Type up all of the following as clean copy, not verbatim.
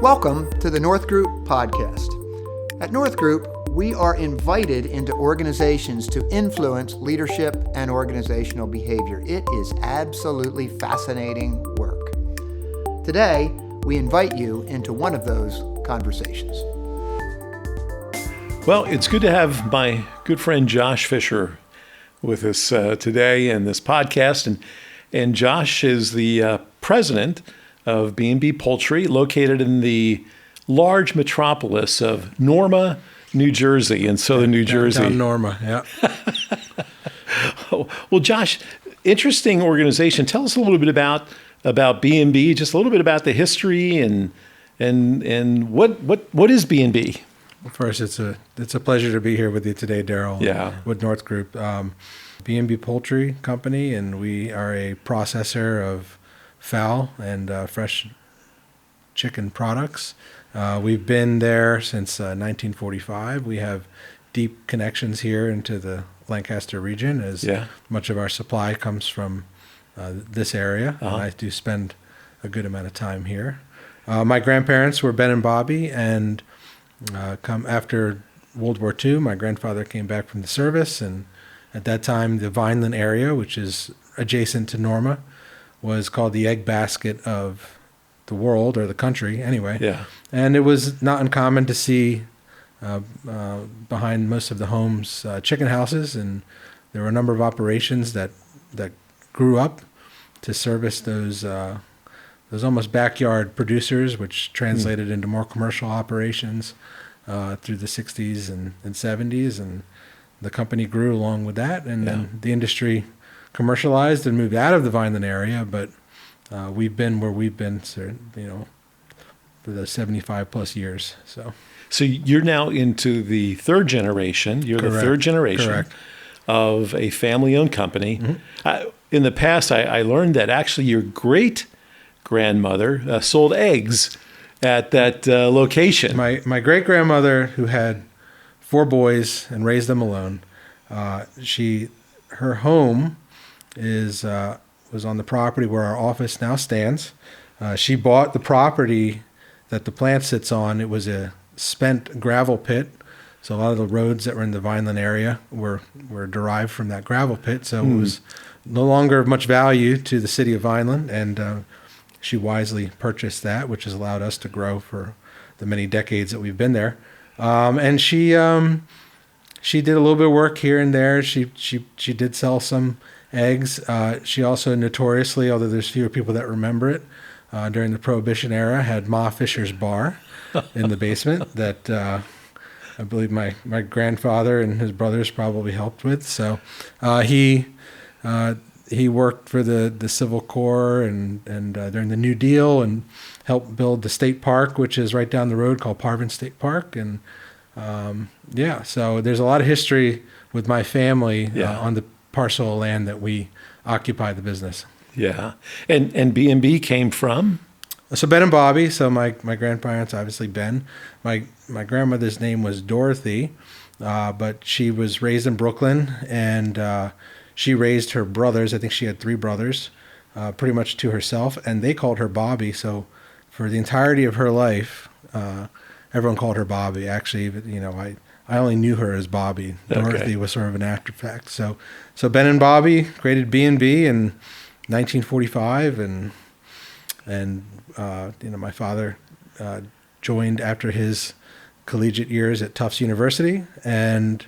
Welcome to the North Group podcast. At North Group, we are invited into organizations to influence leadership and organizational behavior. It is absolutely fascinating work. Today, we invite you into one of those conversations. Well, it's good to have my good friend Josh Fisher with us today in this podcast. And Josh is the president of B&B Poultry, located in the large metropolis of Norma, New Jersey, in southern New Jersey. Downtown Norma, yeah. Well, Josh, interesting organization. Tell us a little bit about B&B, just a little bit about the history and what is B&B? Well, first, it's a pleasure to be here with you today, Daryl. Yeah. With North Group, B&B Poultry Company, and we are a processor of fowl and fresh chicken products. We've been there since 1945. We have deep connections here into the Lancaster region, as much of our supply comes from this area. And I do spend a good amount of time here. My grandparents were Ben and Bobby, and come after World War II, my grandfather came back from the service, and at that time, the Vineland area, which is adjacent to Norma, was called the egg basket of the world, or the country anyway. Yeah. And it was not uncommon to see behind most of the homes chicken houses, and there were a number of operations that grew up to service those almost backyard producers, which translated into more commercial operations through the 60s and 70s, and the company grew along with that, and then the industry commercialized and moved out of the Vineland area, but we've been where we've been, for the 75 plus years. So you're now into the third generation. You're Correct. the third generation Correct. of a family-owned company. Mm-hmm. In the past, I learned that actually your great-grandmother sold eggs at that location. My great-grandmother, who had 4 boys and raised them alone, her home was on the property where our office now stands. She bought the property that the plant sits on. It was a spent gravel pit, so a lot of the roads that were in the Vineland area were derived from that gravel pit. So it was no longer of much value to the city of Vineland, and she wisely purchased that, which has allowed us to grow for the many decades that we've been there. And she did a little bit of work here and there. She did sell some eggs. She also notoriously, although there's fewer people that remember it, during the Prohibition era, had Ma Fisher's Bar in the basement that I believe my grandfather and his brothers probably helped with. So he worked for the Civil Corps and during the New Deal, and helped build the state park, which is right down the road, called Parvin State Park. And so there's a lot of history with my family on the parcel of land that we occupy the business. Yeah. And B&B came from? So Ben and Bobby. So my grandparents, obviously Ben. My grandmother's name was Dorothy, but she was raised in Brooklyn, and she raised her brothers. I think she had 3 brothers, pretty much to herself, and they called her Bobby. So for the entirety of her life, everyone called her Bobby. Actually, I only knew her as Bobby. Dorothy was sort of an after fact. So Ben and Bobby created B&B in 1945, and my father joined after his collegiate years at Tufts University, and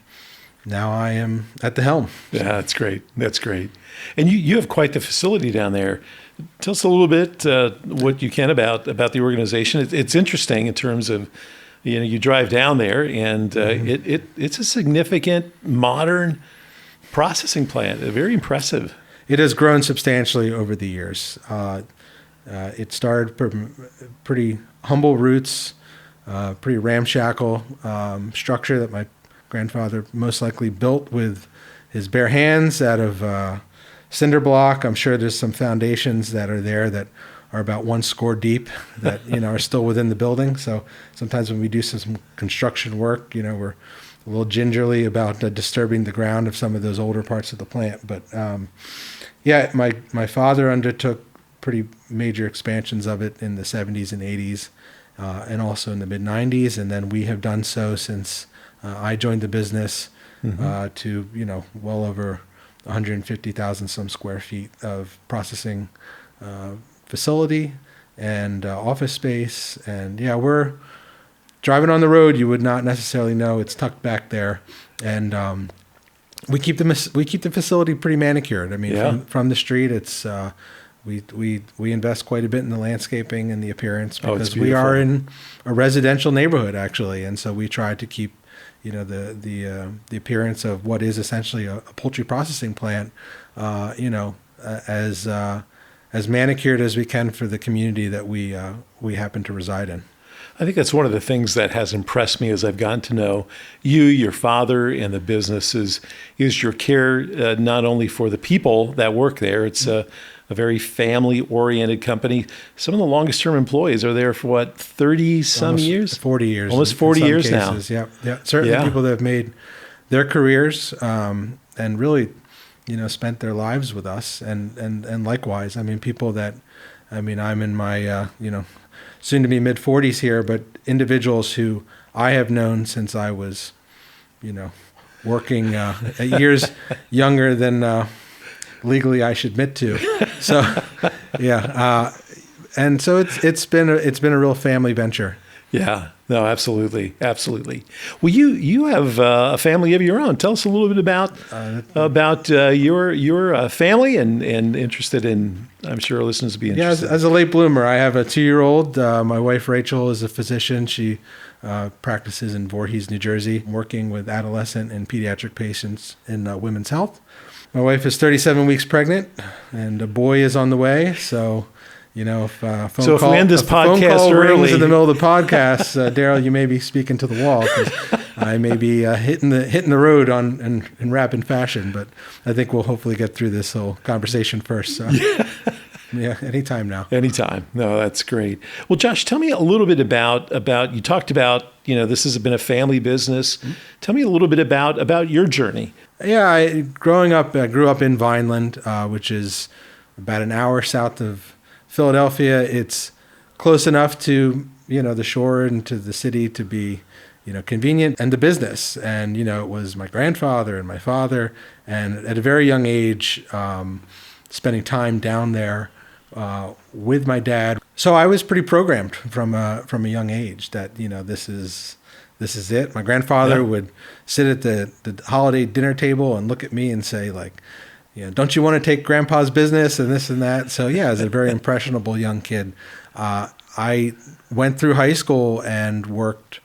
now I am at the helm. Yeah, that's great. That's great. And you have quite the facility down there. Tell us a little bit what you can about the organization. It's interesting in terms of, you drive down there, and it's a significant modern processing plant. Very impressive. It has grown substantially over the years. It started from pretty humble roots, pretty ramshackle structure that my grandfather most likely built with his bare hands out of cinder block. I'm sure there's some foundations that are there that are about 1 score deep that are still within the building. So sometimes when we do some construction work, we're a little gingerly about disturbing the ground of some of those older parts of the plant. But my father undertook pretty major expansions of it in the 70s and 80s, and also in the mid 90s. And then we have done so since I joined the business, to, well over 150,000 some square feet of processing facility and office space. And yeah, we're driving on the road. You would not necessarily know it's tucked back there. And we keep the facility pretty manicured. I mean, from the street, it's we invest quite a bit in the landscaping and the appearance, because we are in a residential neighborhood actually, and so we try to keep the appearance of what is essentially a poultry processing plant, as manicured as we can for the community that we happen to reside in. I think that's one of the things that has impressed me as I've gotten to know you, your father, and the business is your care, not only for the people that work there. It's a very family-oriented company. Some of the longest-term employees are there for, 30-some years? 40 years. Almost 40 years cases. now. Yeah. Certainly people that have made their careers and really, spent their lives with us. And likewise, I mean, people that, I'm in my, soon to be mid 40s here, but individuals who I have known since I was, working years younger than legally I should admit to. So, and so it's been a real family venture. Yeah, no, absolutely. Well, you have a family of your own. Tell us a little bit about your family, and interested in. I'm sure our listeners will be interested. Yeah, as a late bloomer, I have a 2-year-old. My wife Rachel is a physician. She practices in Voorhees, New Jersey, working with adolescent and pediatric patients in women's health. My wife is 37 weeks pregnant, and a boy is on the way. So, if a phone call, we end this podcast rings early in the middle of the podcast, Daryl, you may be speaking to the wall, because I may be hitting the road in rapid fashion. But I think we'll hopefully get through this whole conversation first. So. Yeah, anytime now. Anytime. No, that's great. Well, Josh, tell me a little bit about you talked about, this has been a family business. Mm-hmm. Tell me a little bit about your journey. Yeah, I grew up in Vineland, which is about an hour south of Philadelphia. It's close enough to, the shore and to the city to be, convenient, and the business. And, it was my grandfather and my father. And at a very young age, spending time down there with my dad. So I was pretty programmed from a young age that, this is it. My grandfather would sit at the holiday dinner table and look at me and say, like, don't you want to take Grandpa's business and this and that? So yeah, as a very impressionable young kid, I went through high school and worked,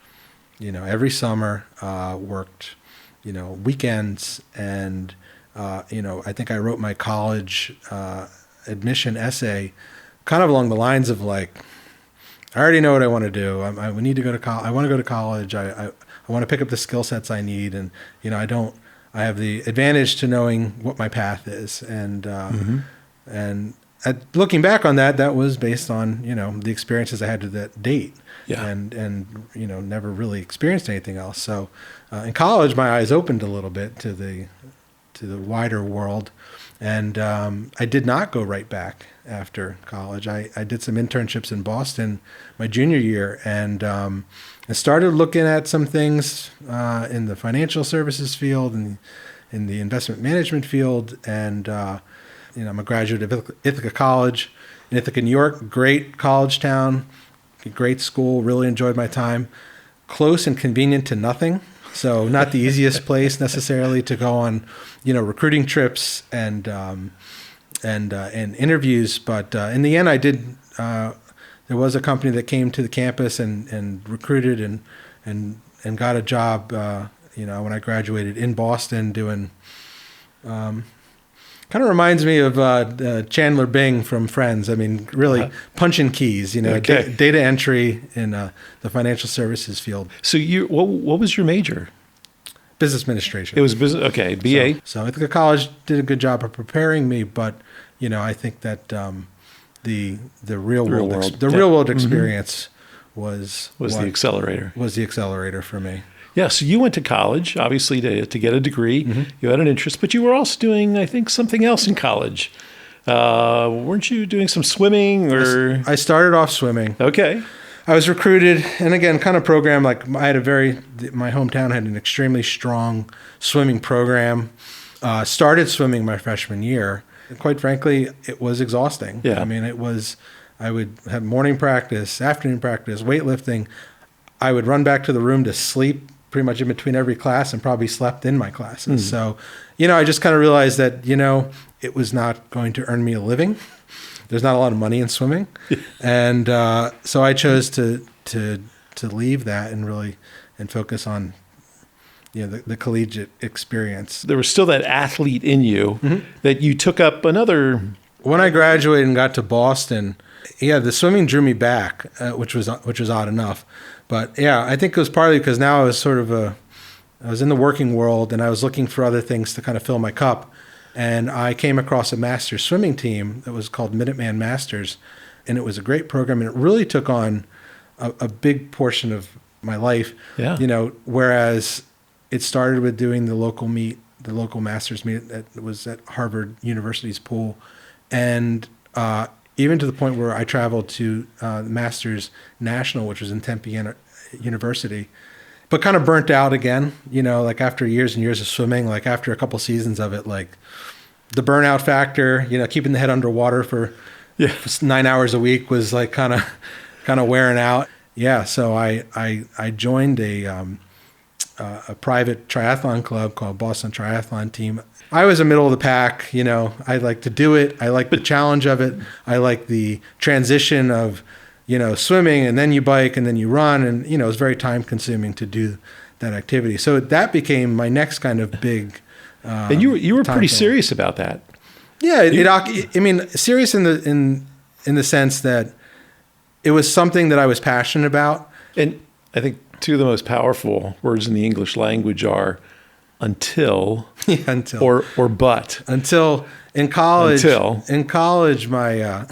every summer, worked, weekends, and I think I wrote my college admission essay kind of along the lines of like, I already know what I want to do. I need to go to college. I want to go to college. I want to pick up the skill sets I need. And, I have the advantage to knowing what my path is. And, looking back on that, that was based on, the experiences I had to that date. Yeah. And never really experienced anything else. So in college, my eyes opened a little bit to the wider world. And I did not go right back after college. I did some internships in Boston my junior year, and I started looking at some things in the financial services field and in the investment management field. And I'm a graduate of Ithaca College in Ithaca, New York. Great college town, great school. Really enjoyed my time. Close and convenient to nothing. So not the easiest place necessarily to go on, recruiting trips and interviews. But in the end, I did. There was a company that came to the campus and recruited and got a job. When I graduated in Boston, doing. Kind of reminds me of Chandler Bing from Friends. I mean, really punching keys, data entry in the financial services field. So what was your major? Business administration. It was business. Okay, BA. So I think the college did a good job of preparing me, but I think that the real world experience was the accelerator. Was the accelerator for me. Yeah, so you went to college, obviously, to get a degree. Mm-hmm. You had an interest, but you were also doing, I think, something else in college. Weren't you doing some swimming or? I started off swimming. Okay. I was recruited, and again, kind of program, like my hometown had an extremely strong swimming program. Started swimming my freshman year. And quite frankly, it was exhausting. Yeah. I mean, I would have morning practice, afternoon practice, weightlifting. I would run back to the room to sleep pretty much in between every class and probably slept in my classes. So, I just kind of realized that, it was not going to earn me a living. There's not a lot of money in swimming. And so I chose to leave that and focus on, the collegiate experience. There was still that athlete in you that you took up another. When I graduated and got to Boston, the swimming drew me back, which was odd enough. But yeah, I think it was partly because now I was I was in the working world and I was looking for other things to kind of fill my cup. And I came across a master's swimming team that was called Minuteman Masters. And it was a great program. And it really took on a big portion of my life. Yeah. Whereas it started with doing the local masters meet that was at Harvard University's pool. And even to the point where I traveled to the Masters National, which was in Tempe University, but kind of burnt out again, like after years and years of swimming, like after a couple seasons of it, like the burnout factor, keeping the head underwater for 9 hours a week was like kind of wearing out. Yeah. So I joined a private triathlon club called Boston Triathlon Team. I was a middle of the pack, I like to do it. I like the challenge of it. I like the transition of, swimming and then you bike and then you run. And, it was very time consuming to do that activity. So that became my next kind of big. And you were pretty serious about that. Yeah. Serious in the sense that it was something that I was passionate about. And I think two of the most powerful words in the English language are until, or but. Until in college, my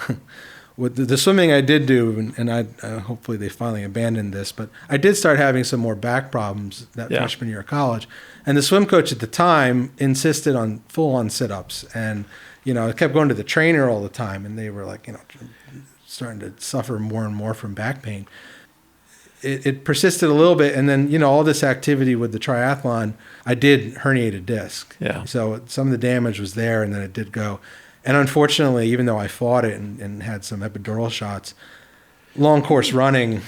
with the swimming I did do, and I hopefully they finally abandoned this, but I did start having some more back problems that freshman year of college, and the swim coach at the time insisted on full-on sit-ups, and I kept going to the trainer all the time, and they were like starting to suffer more and more from back pain. It persisted a little bit, and then all this activity with the triathlon, I did herniate a disc. Yeah. So some of the damage was there, and then it did go. And unfortunately, even though I fought it and had some epidural shots, long course running,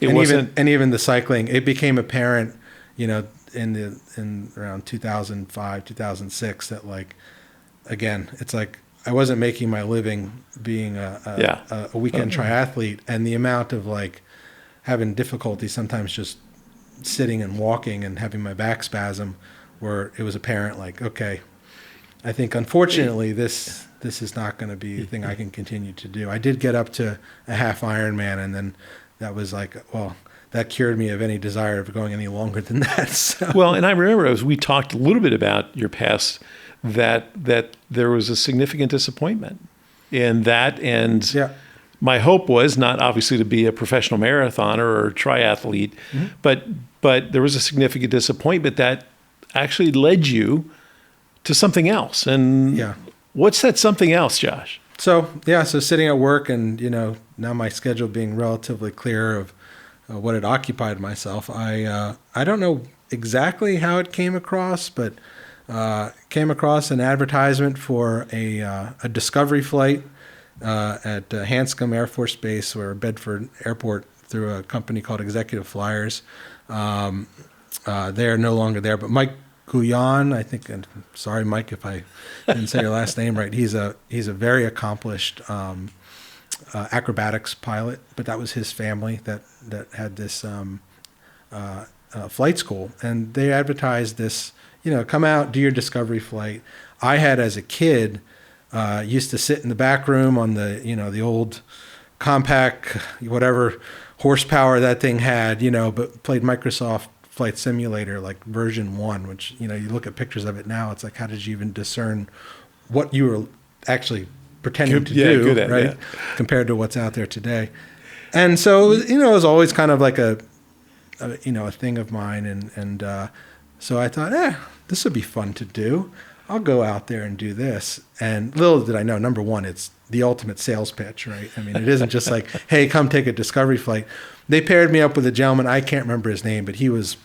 even the cycling, it became apparent, in around 2005, 2006, that again, it's like I wasn't making my living being a weekend triathlete, and the amount of having difficulty sometimes just sitting and walking and having my back spasm, where it was apparent okay, I think unfortunately this is not going to be a thing I can continue to do. I did get up to a half Ironman, and then that was that cured me of any desire of going any longer than that. So. Well, and I remember as we talked a little bit about your past, that there was a significant disappointment in that, and my hope was not obviously to be a professional marathoner or triathlete, but there was a significant disappointment that actually led you to something else. And what's that something else, Josh? So sitting at work and, now my schedule being relatively clear of what had occupied myself, I don't know exactly how it came across, but came across an advertisement for a Discovery flight at Hanscom Air Force Base or Bedford Airport through a company called Executive Flyers. They're no longer there, but Mike Guyon, I think, and sorry, Mike, if I didn't say your last name right. He's a very accomplished acrobatics pilot, but that was his family that had this flight school, and they advertised this. Come out, do your Discovery flight. I had, as a kid, used to sit in the back room on the the old compact, whatever horsepower that thing had, but played Microsoft Flight Simulator version 1, which you look at pictures of it now, it's like, how did you even discern what you were actually pretending to do, right? Compared to what's out there today. And so it was always kind of like a thing of mine, and so I thought, this would be fun to do. I'll go out there and do this. And little did I know, number one, it's the ultimate sales pitch, right? I mean, it isn't just like, hey, come take a discovery flight. They paired me up with a gentleman, I can't remember his name, but he was,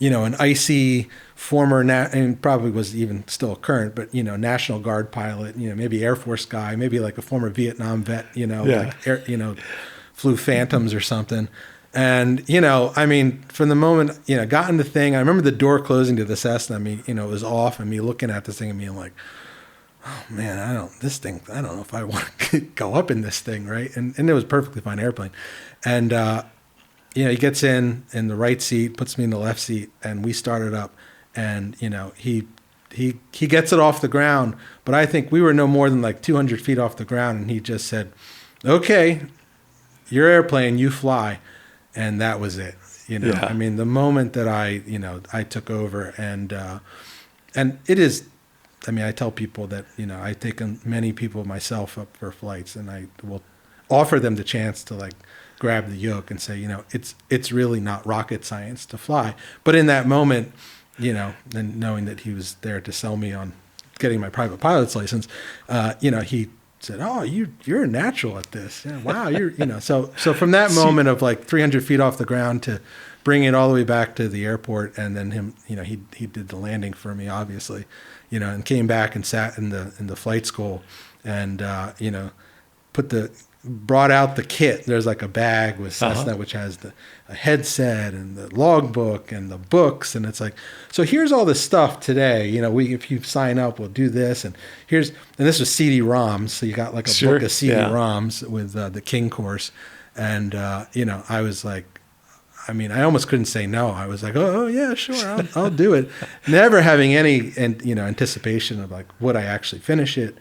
an icy former, and probably was even still current, but, National Guard pilot, maybe Air Force guy, maybe like a former Vietnam vet, flew Phantoms or something. And, from the moment, got in the thing, I remember the door closing to the Cessna. It was off, and me looking at this thing and being like, oh man, I don't know if I want to go up in this thing, right? And it was a perfectly fine airplane. And, he gets in the right seat, puts me in the left seat, and we started up. And, he gets it off the ground, but I think we were no more than like 200 feet off the ground, and he just said, okay, your airplane, you fly. And that was it. The moment that I took over, and it is, I tell people that, I've taken many people myself up for flights, and I will offer them the chance to like grab the yoke and say, it's really not rocket science to fly. But in that moment, and knowing that he was there to sell me on getting my private pilot's license, he said, oh, you're a natural at this. Yeah, wow. So from that moment of like 300 feet off the ground to bring it all the way back to the airport, and then him, he did the landing for me, obviously, and came back and sat in the flight school, and, brought out the kit. There's like a bag with Cessna, which has a headset and the logbook and the books. And it's like, so here's all this stuff today. If you sign up, we'll do this. And this was CD-ROMs. So you got like a book of CD-ROMs with the King course. And, I was like, I almost couldn't say no. I was like, oh yeah, sure. I'll do it. Never having any, anticipation of like, would I actually finish it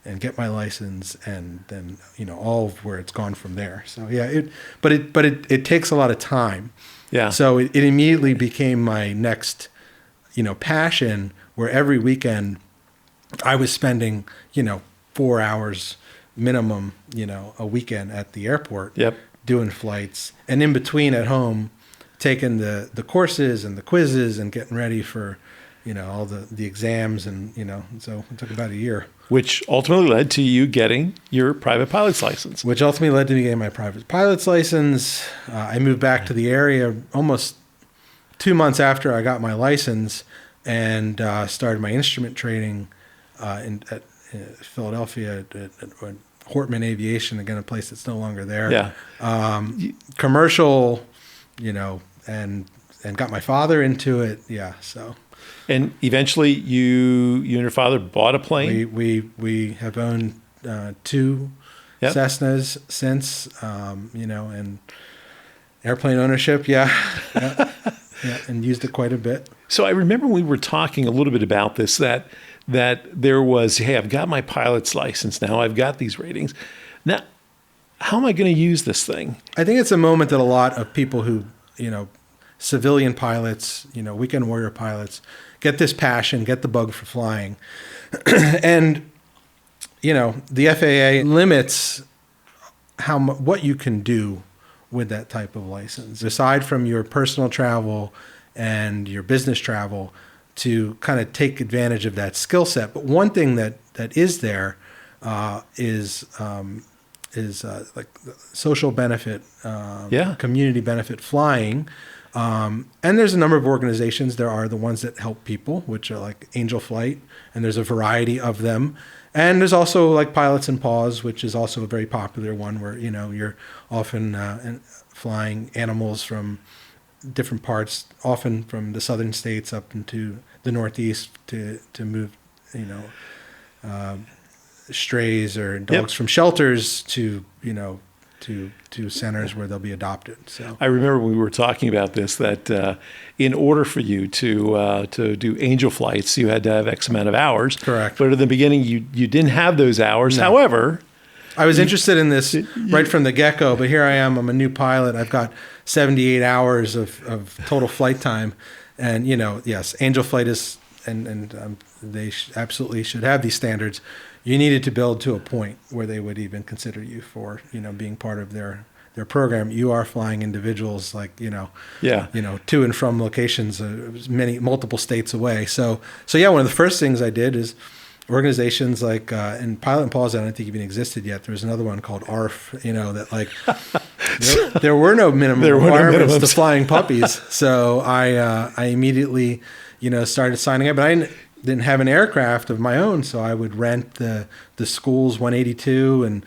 and get my license, and then all of where it's gone from there. So yeah, it takes a lot of time. Yeah. So it immediately became my next, passion, where every weekend I was spending 4 hours minimum, a weekend at the airport. Yep. Doing flights, and in between at home, taking the courses and the quizzes and getting ready for all the exams, and so it took about a year. Which ultimately led to you getting your private pilot's license. Which ultimately led to me getting my private pilot's license. I moved back to the area almost 2 months after I got my license, and started my instrument training at Philadelphia at Hortman Aviation, again, a place that's no longer there. Yeah. Commercial, and got my father into it. Yeah, so. And eventually, you and your father bought a plane. We have owned 2 Cessnas since, and airplane ownership, yeah, and used it quite a bit. So I remember we were talking a little bit about this, that there was, hey, I've got my pilot's license now. I've got these ratings. Now, how am I going to use this thing? I think it's a moment that a lot of people who, civilian pilots, weekend warrior pilots, get this passion, get the bug for flying. And, the FAA limits what you can do with that type of license. Aside from your personal travel and your business travel, to kind of take advantage of that skill set. But one thing that is there is like social benefit, community benefit flying. And there's a number of organizations. There are the ones that help people, which are like Angel Flight, and there's a variety of them. And there's also like Pilots and Paws, which is also a very popular one, where you're often flying animals from different parts, often from the southern states up into the Northeast to move, strays or dogs from shelters to centers where they'll be adopted. So I remember when we were talking about this, that in order for you to do angel flights, you had to have X amount of hours. Correct. But at the beginning, you didn't have those hours. No. However, I was interested in this right from the get-go, but here I am. I'm a new pilot. I've got 78 hours of total flight time. And, yes, Angel Flight is, and they absolutely should have these standards. You needed to build to a point where they would even consider you for, being part of their their program, you are flying individuals like, Yeah. to and from locations, multiple states away. So yeah, one of the first things I did is organizations like, and Pilot and Pause, I don't think even existed yet. There was another one called ARF, that like, there were no minimum requirements to flying puppies. So I immediately, started signing up, but I didn't have an aircraft of my own. So I would rent the school's 182 and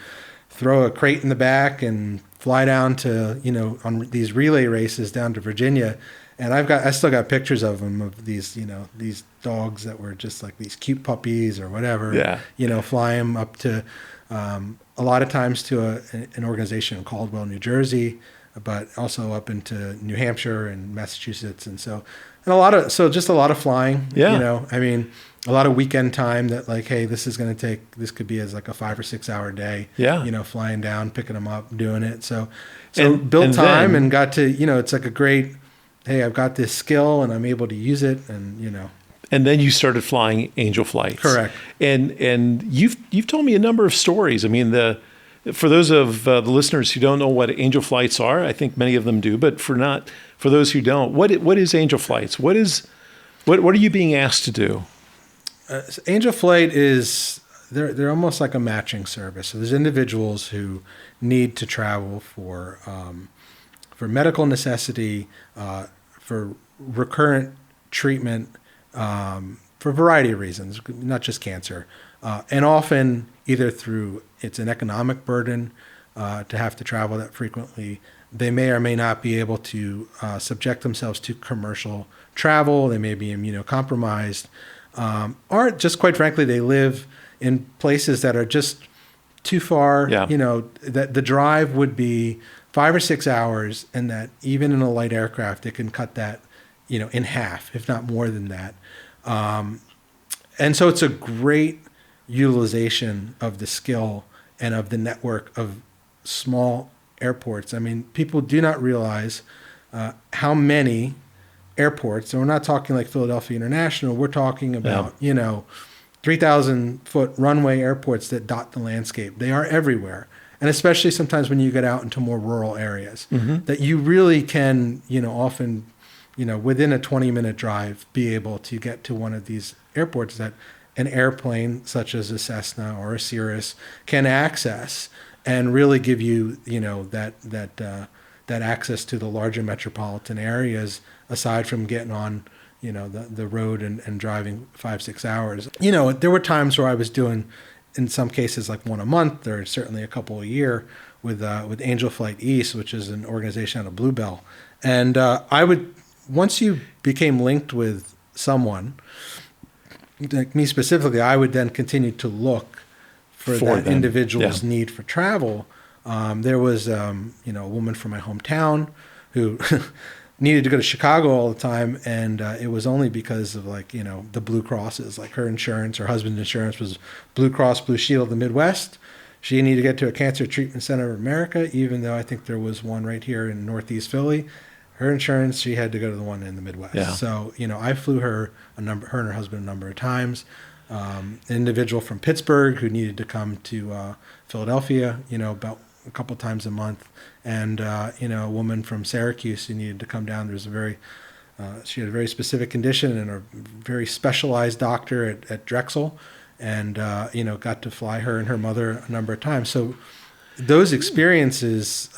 throw a crate in the back and fly down to, on these relay races down to Virginia. And I still got pictures of them, of these, these dogs that were just like these cute puppies or whatever, fly them up to, a lot of times to an organization in Caldwell, New Jersey, but also up into New Hampshire and Massachusetts. And just a lot of flying, a lot of weekend time that like, hey, this could be as like a 5 or 6 hour day, flying down, picking them up, doing it. So built time and got to, it's like a great, hey, I've got this skill and I'm able to use it, and And then you started flying Angel Flights. Correct. And you've told me a number of stories. I mean, for those of the listeners who don't know what Angel Flights are, I think many of them do, but for those who don't, what is Angel Flights? What are you being asked to do? Angel Flight is they're almost like a matching service. So there's individuals who need to travel for medical necessity, for recurrent treatment, for a variety of reasons, not just cancer, and often either through it's an economic burden to have to travel that frequently. They may or may not be able to subject themselves to commercial travel. They may be immunocompromised, or just quite frankly, they live in places that are just too far. Yeah. That the drive would be 5 or 6 hours, and that even in a light aircraft, it can cut that, in half, if not more than that. And so it's a great utilization of the skill and of the network of small airports. I mean, people do not realize how many airports, and we're not talking like Philadelphia International, we're talking about, 3,000 foot runway airports that dot the landscape. They are everywhere. And especially sometimes when you get out into more rural areas, that you really can, often, within a 20-minute drive, be able to get to one of these airports that an airplane such as a Cessna or a Cirrus can access and really give you, that access to the larger metropolitan areas, aside from getting on, the road and driving 5-6 hours. There were times where I was doing, in some cases, like one a month, or certainly a couple a year, with Angel Flight East, which is an organization out of Bluebell. And once you became linked with someone, like me specifically, I would then continue to look for that them. Individual's need for travel. There was, a woman from my hometown who needed to go to Chicago all the time, and it was only because of the Blue Crosses, like her insurance, her husband's insurance was Blue Cross Blue Shield of the Midwest. She needed to get to a cancer treatment center of America, even though I think there was one right here in Northeast Philly. Her insurance, she had to go to the one in the Midwest. Yeah. So, I flew her and her husband a number of times. An individual from Pittsburgh who needed to come to Philadelphia, about a couple times a month. And, a woman from Syracuse who needed to come down. There was she had a very specific condition and a very specialized doctor at Drexel, and, got to fly her and her mother a number of times. So those experiences,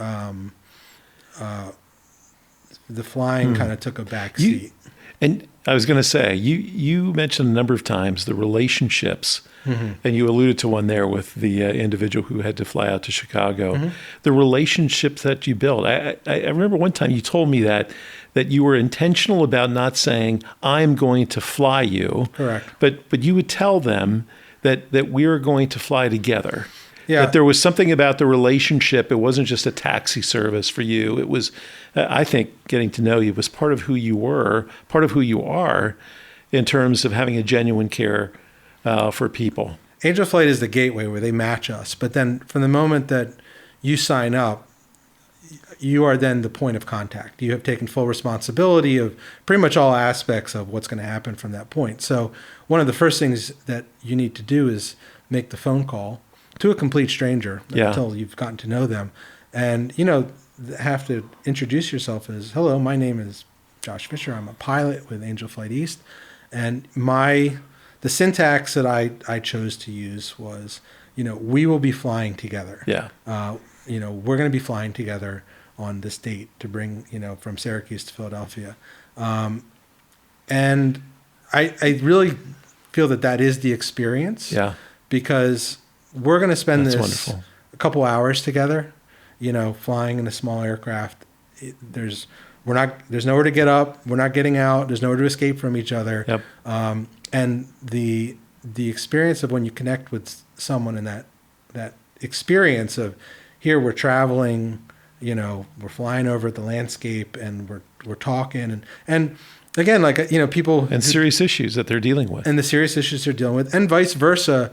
the flying kind of took a back seat. And I was going to say, you mentioned a number of times the relationships, and you alluded to one there with the individual who had to fly out to Chicago. The relationships that you built. I remember one time you told me that you were intentional about not saying, I'm going to fly you. Correct. But you would tell them that we are going to fly together. Yeah. That there was something about the relationship. It wasn't just a taxi service for you. It was, I think, getting to know you was part of who you were, part of who you are, in terms of having a genuine care for people. Angel Flight is the gateway where they match us. But then from the moment that you sign up, you are then the point of contact. You have taken full responsibility of pretty much all aspects of what's going to happen from that point. So one of the first things that you need to do is make the phone call to a complete stranger until you've gotten to know them, and have to introduce yourself as, hello, my name is Josh Fisher. I'm a pilot with Angel Flight East, and the syntax that I chose to use was, we will be flying together. Yeah. We're going to be flying together on this date to bring, from Syracuse to Philadelphia. And I really feel that is the experience. Yeah. Because we're going to spend That's this wonderful. a couple hours together, flying in a small aircraft. There's nowhere to get up. We're not getting out. There's nowhere to escape from each other. Yep. And the experience of when you connect with someone in that experience of, here we're traveling, we're flying over the landscape and we're talking and again, like, people And serious issues that they're dealing with. and the serious issues they're dealing with, and vice versa.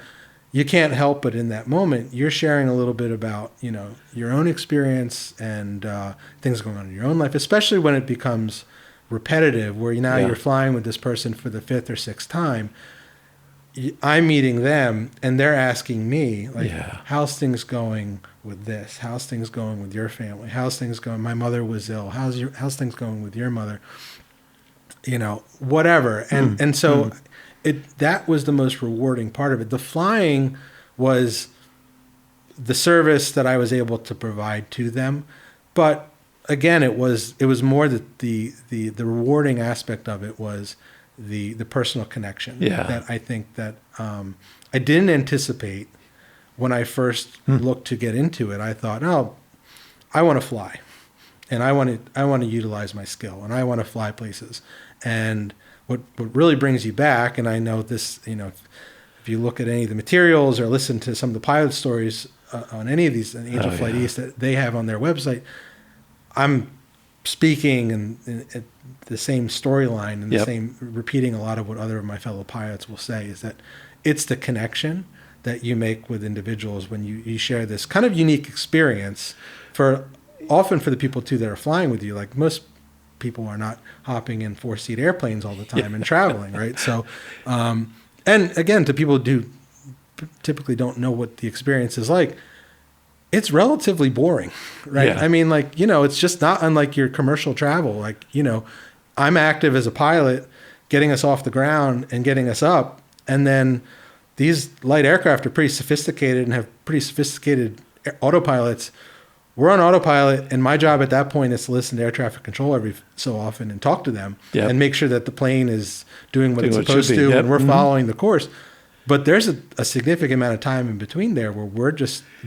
You can't help but in that moment, you're sharing a little bit about, your own experience and things going on in your own life, especially when it becomes repetitive, where you're flying with this person for the fifth or sixth time. I'm meeting them and they're asking me, like, how's things going with this? How's things going with your family? How's things going? My mother was ill. How's things going with your mother? Whatever. And so that was the most rewarding part of it. The flying was the service that I was able to provide to them. But again, it was more the rewarding aspect of it was the personal connection that I think that I didn't anticipate when I first looked to get into it. I thought, I want to fly, and I want to utilize my skill, and I want to fly places. And what really brings you back, and I know this, if you look at any of the materials or listen to some of the pilot stories on any of these Angel Flight East that they have on their website, I'm speaking and the same storyline and the same, repeating a lot of what other of my fellow pilots will say, is that it's the connection that you make with individuals when you share this kind of unique experience, often for the people too that are flying with you. Like, most people are not hopping in 4-seat airplanes all the time and traveling, right? So, and again, to people who typically don't know what the experience is like, it's relatively boring, right? Yeah. I mean, like, it's just not unlike your commercial travel. Like, I'm active as a pilot, getting us off the ground and getting us up. And then these light aircraft are pretty sophisticated and have pretty sophisticated autopilots. We're on autopilot, and my job at that point is to listen to air traffic control every so often and talk to them and make sure that the plane is doing what it's supposed to, and we're following the course. But there's a significant amount of time in between there where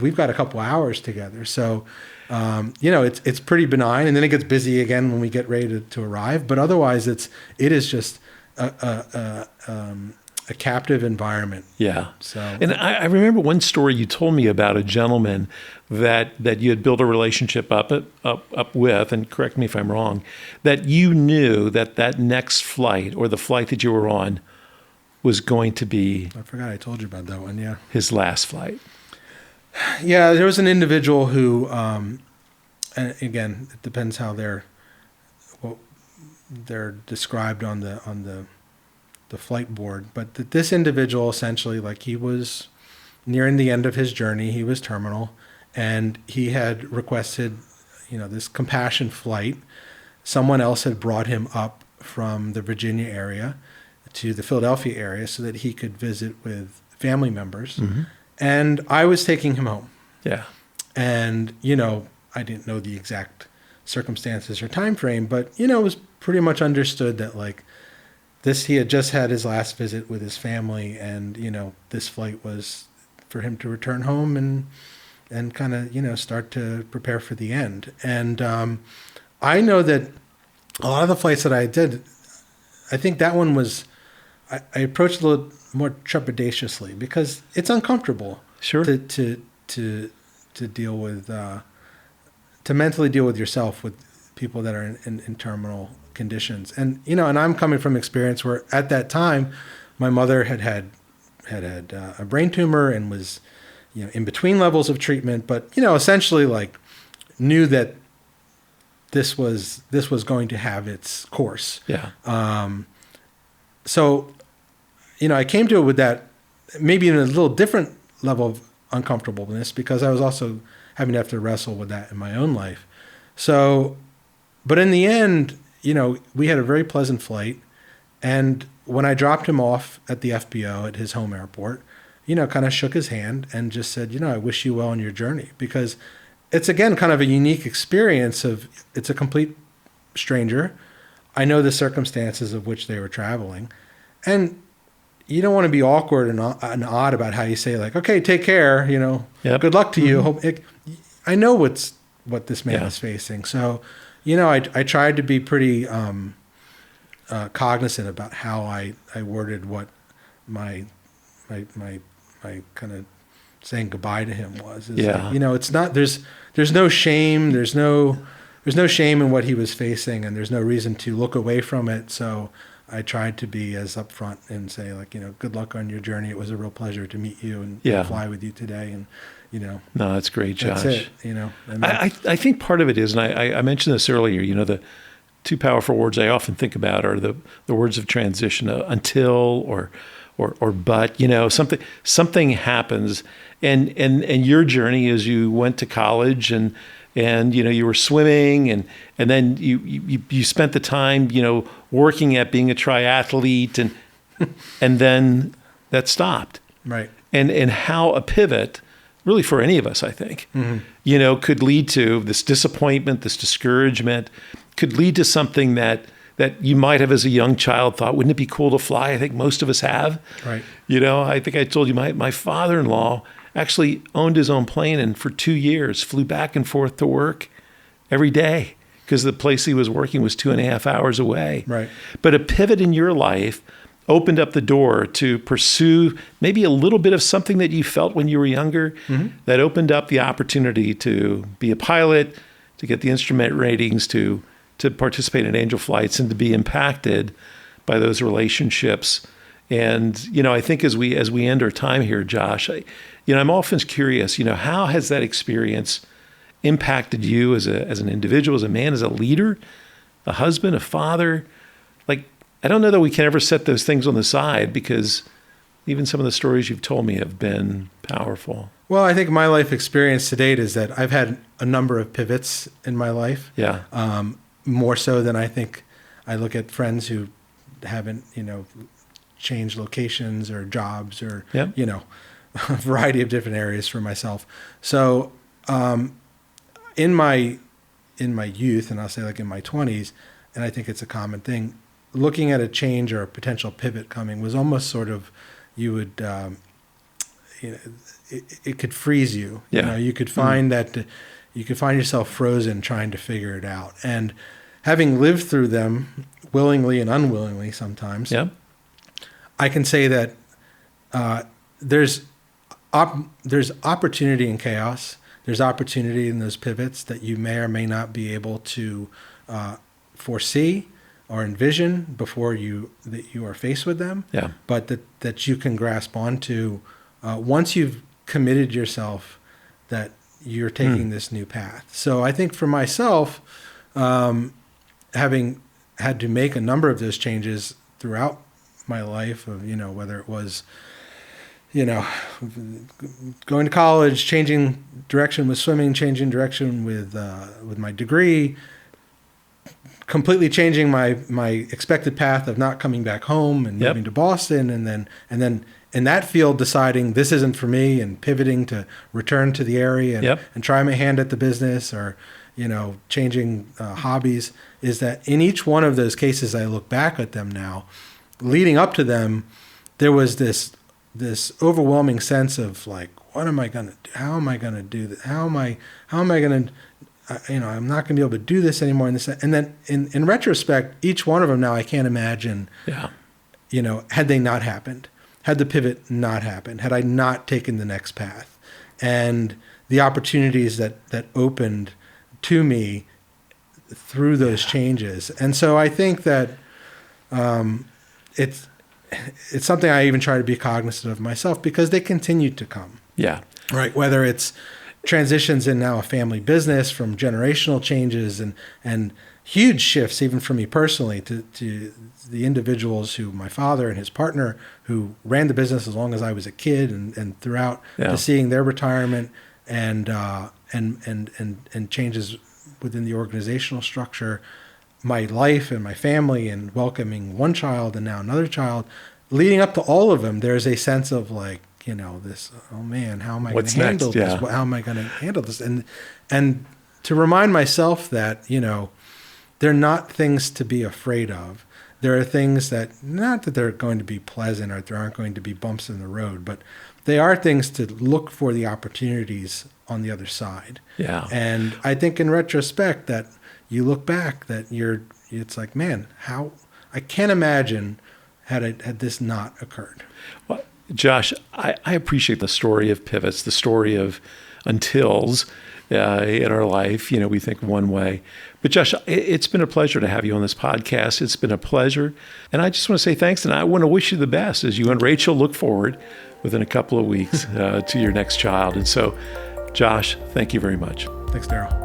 we've got a couple hours together. So, it's pretty benign, and then it gets busy again when we get ready to arrive. But otherwise, it is just a captive environment. Yeah. So, and I remember one story you told me about a gentleman that you had built a relationship up with, and correct me if I'm wrong, that you knew that next flight, or the flight that you were on, was going to be... I forgot I told you about that one, yeah. His last flight. Yeah, there was an individual who, and again, it depends how they're described on the flight board, but this individual essentially, like, he was nearing the end of his journey. He was terminal, and he had requested, this compassion flight. Someone else had brought him up from the Virginia area to the Philadelphia area so that he could visit with family members. Mm-hmm. And I was taking him home. Yeah. And, I didn't know the exact circumstances or time frame, but, it was pretty much understood that, like, he had just had his last visit with his family, and, this flight was for him to return home and kind of, start to prepare for the end. And I know that a lot of the flights that I did, I think that one was, I approached a little more trepidatiously because it's uncomfortable. Sure. To deal with, to mentally deal with yourself with people that are in terminal conditions. And, and I'm coming from experience where at that time, my mother had a brain tumor and was, in between levels of treatment, but, essentially, like, knew that this was going to have its course. Yeah. So, I came to it with that maybe in a little different level of uncomfortableness because I was also having to have to wrestle with that in my own life. So, but in the end, we had a very pleasant flight. And when I dropped him off at the FBO at his home airport, kind of shook his hand and just said, I wish you well on your journey, because it's, again, kind of a unique experience it's a complete stranger. I know the circumstances of which they were traveling, and you don't want to be awkward and odd about how you say, like, okay, take care, Yep. good luck to you. I know what this man is facing. So, I tried to be pretty cognizant about how I worded what my kind of saying goodbye to him was. It's not, there's no shame. There's no shame in what he was facing, and there's no reason to look away from it. So I tried to be as upfront and say, like, good luck on your journey. It was a real pleasure to meet you and fly with you today. And, No, that's great, Josh. That's it, And I think part of it is, and I mentioned this earlier, the two powerful words I often think about are the words of transition, until or but. Something happens, and your journey is you went to college and you were swimming, and then you spent the time working at being a triathlete, and then that stopped. Right. And how a pivot, really for any of us, I think, could lead to this disappointment, this discouragement, could lead to something that you might have as a young child thought, wouldn't it be cool to fly? I think most of us have. Right. I think I told you my father-in-law actually owned his own plane, and for 2 years flew back and forth to work every day because the place he was working was 2.5 hours away. Right. But a pivot in your life opened up the door to pursue maybe a little bit of something that you felt when you were younger, that opened up the opportunity to be a pilot, to get the instrument ratings, to participate in angel flights, and to be impacted by those relationships. And, I think as we end our time here, Josh, I'm often curious, how has that experience impacted you as an individual, as a man, as a leader, a husband, a father? Like, I don't know that we can ever set those things on the side, because even some of the stories you've told me have been powerful. Well, I think my life experience to date is that I've had a number of pivots in my life. Yeah. More so than I think I look at friends who haven't, changed locations or jobs or, a variety of different areas for myself. So in my youth, and I'll say like in my 20s, and I think it's a common thing, looking at a change or a potential pivot coming was almost sort of, you would, it could freeze you. Yeah. You could find that you could find yourself frozen trying to figure it out. And having lived through them willingly and unwillingly sometimes, I can say that there's opportunity in chaos. There's opportunity in those pivots that you may or may not be able to foresee or envision before you are faced with them. Yeah. But that you can grasp onto once you've committed yourself that you're taking this new path. So I think for myself, having had to make a number of those changes throughout my life, of whether it was going to college, changing direction with swimming, changing direction with my degree, completely changing my expected path of not coming back home and moving to Boston, and then in that field deciding this isn't for me and pivoting to return to the area and try my hand at the business, or changing hobbies, is that in each one of those cases I look back at them now, leading up to them, there was this overwhelming sense of like, what am I going to do? How am I going to do this? How am I going to, I'm not going to be able to do this anymore. And then in retrospect, each one of them now, I can't imagine, had they not happened, had the pivot not happened, had I not taken the next path, and the opportunities that opened to me through those changes. And so I think that it's something I even try to be cognizant of myself, because they continue to come. Yeah. Right. Whether it's transitions in now a family business, from generational changes and huge shifts, even for me personally, to the individuals who, my father and his partner, who ran the business as long as I was a kid and throughout, to seeing their retirement, and changes within the organizational structure, my life and my family, and welcoming one child and now another child, leading up to all of them, there's a sense of like, this, oh man, how am I going What's to handle next? this? Yeah. How am I going to handle this? And to remind myself that, they're not things to be afraid of. There are things that, not that they're going to be pleasant or there aren't going to be bumps in the road, but they are things to look for the opportunities on the other side. Yeah. And I think in retrospect that you look back that it's like, man, I can't imagine had this not occurred. Well, Josh, I appreciate the story of pivots, the story of untils in our life. We think one way. But Josh, it's been a pleasure to have you on this podcast. It's been a pleasure. And I just want to say thanks. And I want to wish you the best as you and Rachel look forward within a couple of weeks to your next child. And so, Josh, thank you very much. Thanks, Daryl.